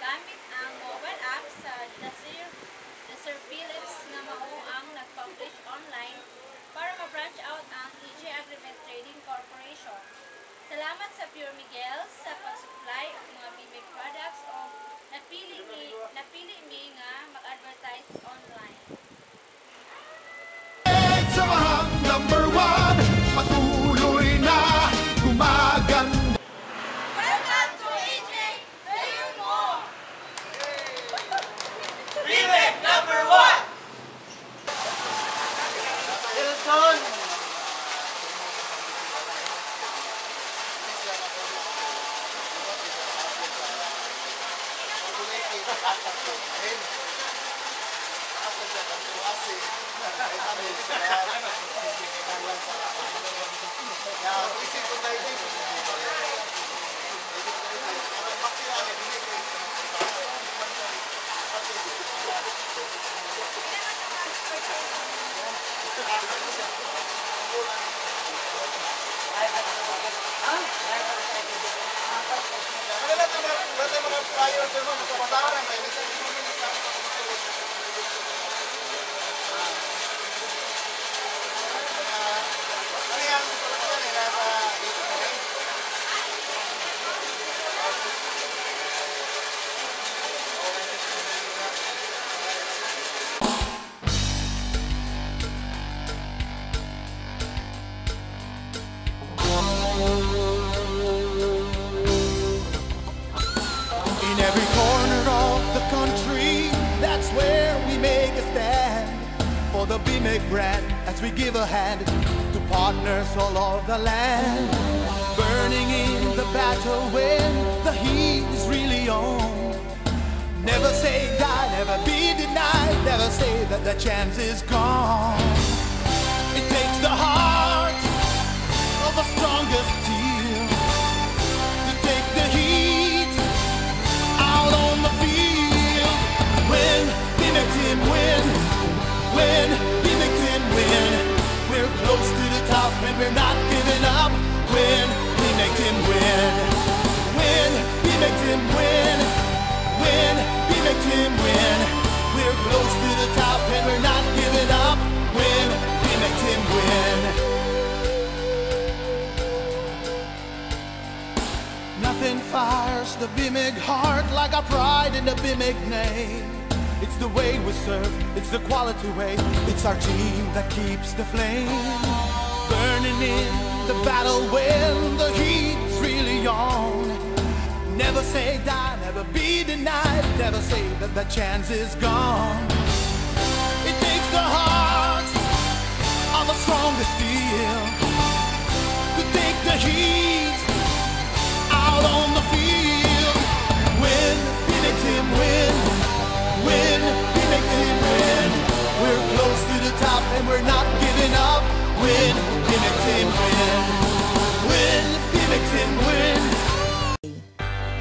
gamit ang mobile app sa The Sir Philips nga mao ang nag-publish online para ma-branch out ang EJ Agreement Trading Corporation. Salamat sa Pure Miguel sa pag-supply ng mga BMEG products o napili mi nga mag-advertise online. Samahang number 1, patuloy na gumaganda. Welcome to EJ, player mo! BMEG number 1! Wilson! In every corner of the country, that's where we make a stand for the BMEG brand as we give a hand to partners all over the land. Burning in the battle when the heat is really on. Never say die, never be denied, never say that the chance is gone. It takes the heart of the strongest steel to take the heat out on the field. When BMEG team win, when BMEG team win, we're close to the top and we're not giving up. When BMEG team win, when BMEG team win, when BMEG team win, we're close to the top and we're not giving up. When BMEG team win. Nothing fires the BMEG heart like our pride in the BMEG name. It's the way we serve, it's the quality way, it's our team that keeps the flame burning in the battle when the heat's really on. Never say die, never be denied, never say that the chance is gone. It takes the heart of the strongest steel to take the heat out on the field. When BMEG team win, when BMEG team win, we're close to the top and we're not giving up. When BMEG team win, when BMEG team win.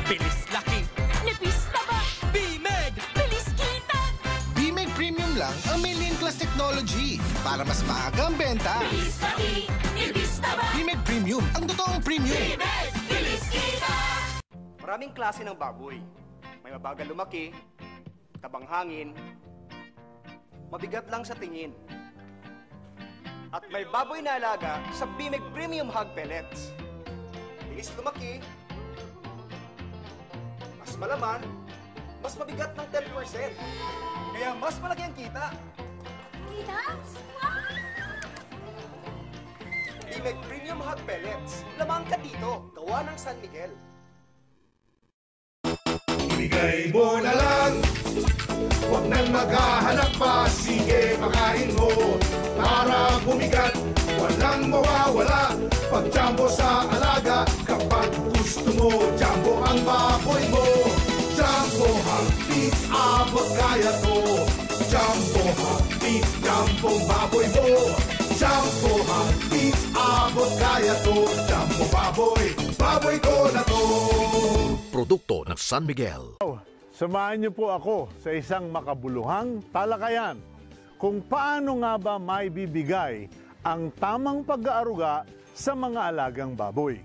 Bilis laki! Nipis taba! BMEG! Bilis kita! BMEG Premium lang ang may lean class technology para mas maaga ang benta. Bilis laki! Nipis taba! BMEG Premium, ang totoong premium. BMEG! Bilis kita! Maraming klase ng baboy. May mabagal lumaki, tabang hangin, mabigat lang sa tingin. At may baboy na alaga sa BMEG Premium Hog Pellets. Bilis lumaki, mas malaman, mas mabigat ng 10%. Kaya mas malaki ang kita. Kita? Wow! BMEG Premium Hog Pellets. Lamang ka dito, gawa ng San Miguel. Ibigay mo na lang, huwag nang maghahanap pa. Sige, makain mo para bumigat, walang mawawala. Pag jumbo sa alaga, kapag gusto mo, jumbo ang baboy mo. Jumbo Hog Feeds, abot kaya to. Jumbo Hog Feeds, jumbo baboy mo. Jumbo Hog Feeds, abot kaya to. Jumbo baboy, baboy ko na to. Produkto ng San Miguel. Samahan niyo po ako sa isang makabuluhang talakayan kung paano nga ba maibibigay ang tamang pag-aaruga sa mga alagang baboy.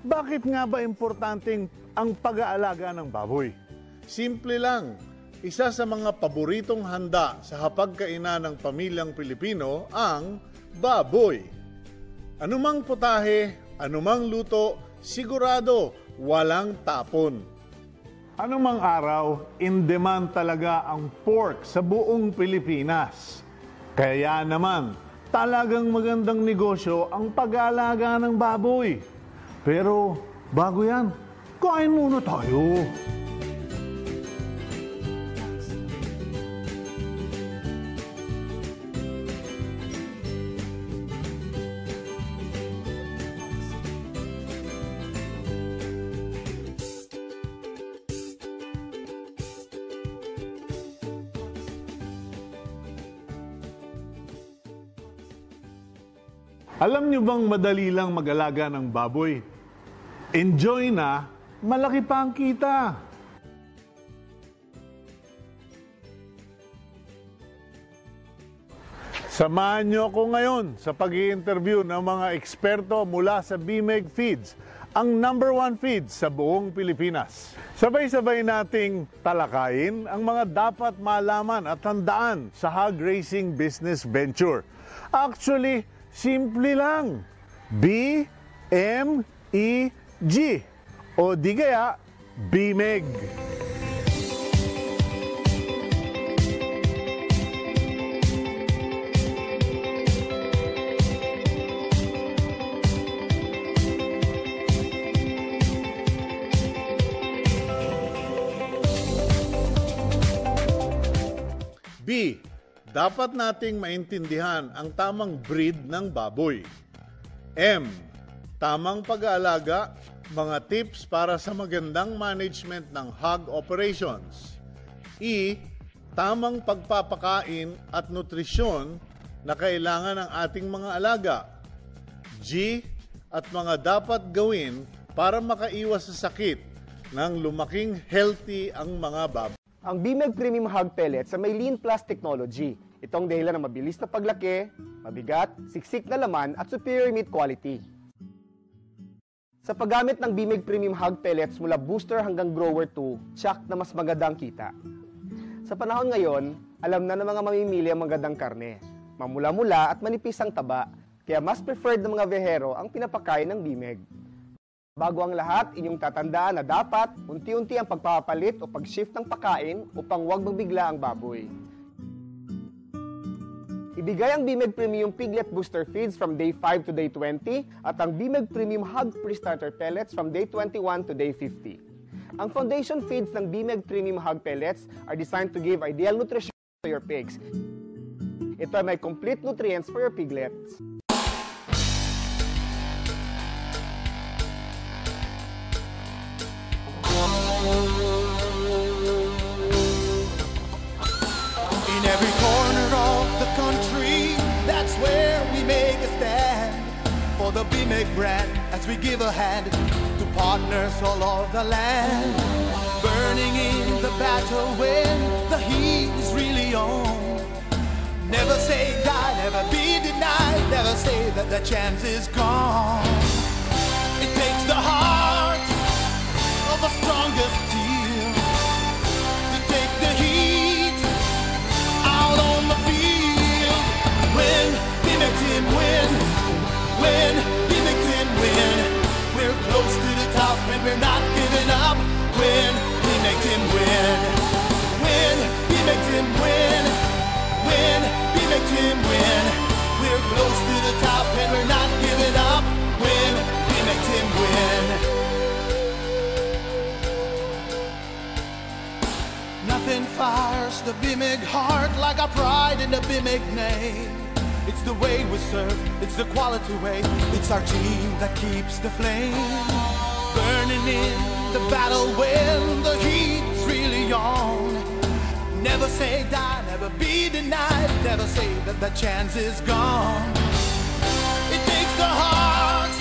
Bakit nga ba importanteng ang pag-aalaga ng baboy? simple lang. Isa sa mga paboritong handa sa hapagkainan ng pamilyang Pilipino ang baboy. Anumang putahe, anumang luto, sigurado walang tapon. Anumang araw, in demand talaga ang pork sa buong Pilipinas. Kaya naman, talagang magandang negosyo ang pag-aalaga ng baboy. Pero bago yan, kain muna tayo. Alam nyo bang madali lang mag-alaga ng baboy? Enjoy na, malaki pa ang kita. Samahan nyo ako ngayon sa pag-i-interview ng mga eksperto mula sa BMEG Feeds, ang #1 feeds sa buong Pilipinas. Sabay-sabay nating talakayin ang mga dapat malaman at tandaan sa hog raising business venture. Actually, simple lang. B-M-E-G o di kaya BMEG. B. Dapat nating maintindihan ang tamang breed ng baboy. M. Tamang pag-aalaga, mga tips para sa magandang management ng hog operations. E. Tamang pagpapakain at nutrisyon na kailangan ng ating mga alaga. G. At mga dapat gawin para makaiwas sa sakit nang lumaking healthy ang mga baboy. Ang BMEG Premium Hog Pellets ay may Lean Plus technology. Itong dahilan ng mabilis na paglaki, mabigat, siksik na laman at superior meat quality. Sa paggamit ng BMEG Premium Hog Pellets mula booster hanggang grower 2, tsak na mas magandang kita. Sa panahon ngayon, alam na ng mga mamimili ang magandang karne. Mamula-mula at manipis ang taba, kaya mas preferred ng mga vehero ang pinapakain ng BMEG. Bago ang lahat, inyong tatandaan na dapat unti-unti ang pagpapalit o pag-shift ng pagkain upang huwag magbigla ang baboy. Ibigay ang BMEG Premium Piglet Booster Feeds from day 5 to day 20 at ang BMEG Premium Hog Pre-Starter Pellets from day 21 to day 50. Ang foundation feeds ng BMEG Premium Hog Pellets are designed to give ideal nutrition to your pigs. Ito ay may complete nutrients for your piglets. In every corner of the country, that's where we make a stand for the BMEG brand as we give a hand to partners all over the land. Burning in the battle when the heat is really on. Never say die, never be denied, never say that the chance is gone. It takes the heart of the strongest steel to take the heat out on the field. When BMEG team win, when BMEG team win, we're close to the top and we're not giving up. When BMEG team win, when BMEG team win, when BMEG team win, we're close to the top and we're not giving up. When BMEG team win. Nothing fires the BMEG heart like our pride in the BMEG name. It's the way we serve, it's the quality way, it's our team that keeps the flame burning in the battle when the heat's really on. Never say die, never be denied, never say that the chance is gone. It takes the heart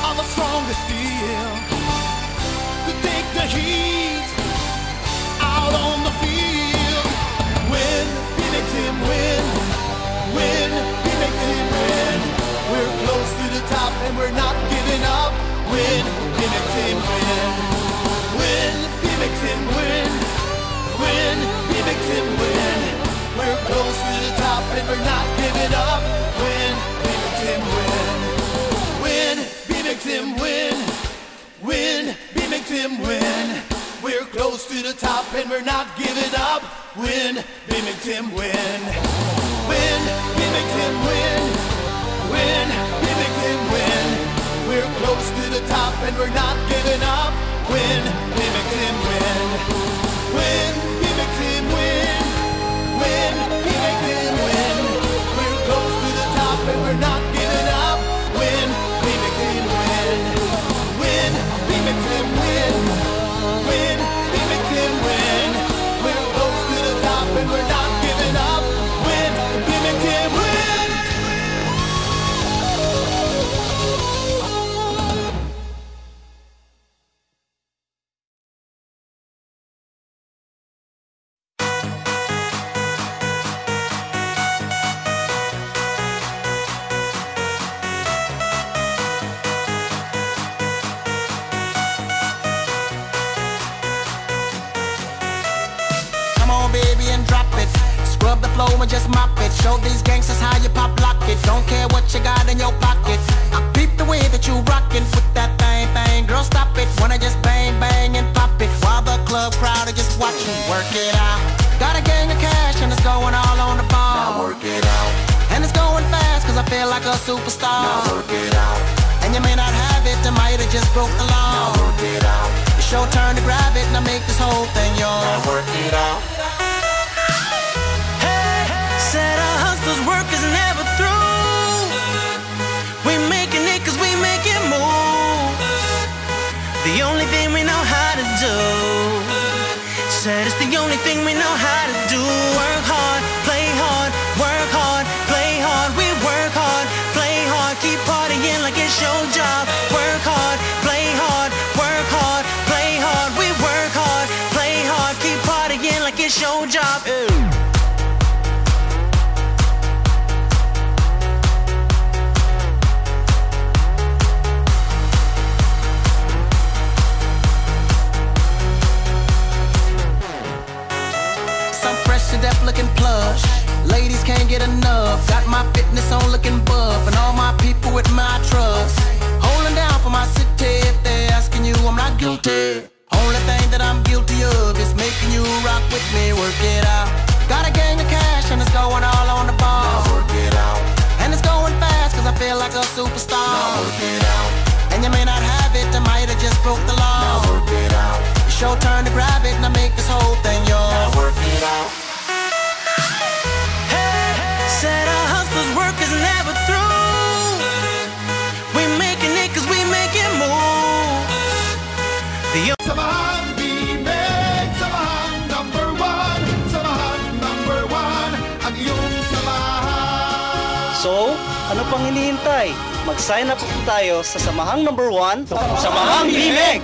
of the strongest steel to take the heat out on the field. When BMEG team win, when BMEG team win, we're close to the top and we're not giving up. When BMEG team win, when BMEG team win, close to the top and we're not giving up. Win, Bimig Tim win. Win, Bimig Tim win. Win, Bimig Tim win. We're close to the top and we're not giving up. Win, Bimig Tim win. Win, Bimig Tim win. Win, Bimig Tim win. We're close to the top and we're not giving up. Win, Bimig Tim win. Win, Bimig Tim win. Win, Bimig Tim win. We're close to the top and we're not giving up. Win, Bimig Tim win. Come on, baby, and drop it. Scrub the flow and just mop it. Show these gangsters how you pop lock it. Don't care what you got in your pocket. I peep the way that you rockin' with that thing. Girl, stop it. Wanna just bang, bang, and pop it. While the club crowd are just watching. Work it out. Got a gang of cash and it's going all on the ball. Now work it out. And it's going fast cause I feel like a superstar. Now work it out. And you may not have it, I might have just broke the law. Now work it out. It's your turn to grab it and I make this whole thing yours. Now work it out. Said our hustler's work is never through. We making it cause we making moves. The only thing we know how to do. Said it's the only thing we know how to do. Work hard, play hard, work hard, play hard. We work hard, play hard, keep partying like it's your job. Work hard, play hard, work hard, play hard. We work hard, play hard, keep partying like it's your job. Deaf looking plush, ladies can't get enough. Got my fitness on looking buff, and all my people with my trust. Holding down for my city. If they're asking you, I'm not guilty. Only thing that I'm guilty of is making you rock with me. Work it out. Got a gang of cash and it's going all on the ball. Now work it out. And it's going fast cause I feel like a superstar. Now work it out. And you may not have it, I might have just broke the law. Now work it out. It's your turn to grab it and I make this whole thing yours. Now work it out. Said our hustler's work is never through. We making it cause we making moves. Samahan Bimig, Samahan number one. Samahan number one, ang iyong samahan. So, ano pang hinihintay? Mag-sign up tayo sa Samahang number 1, Samahang Bimig!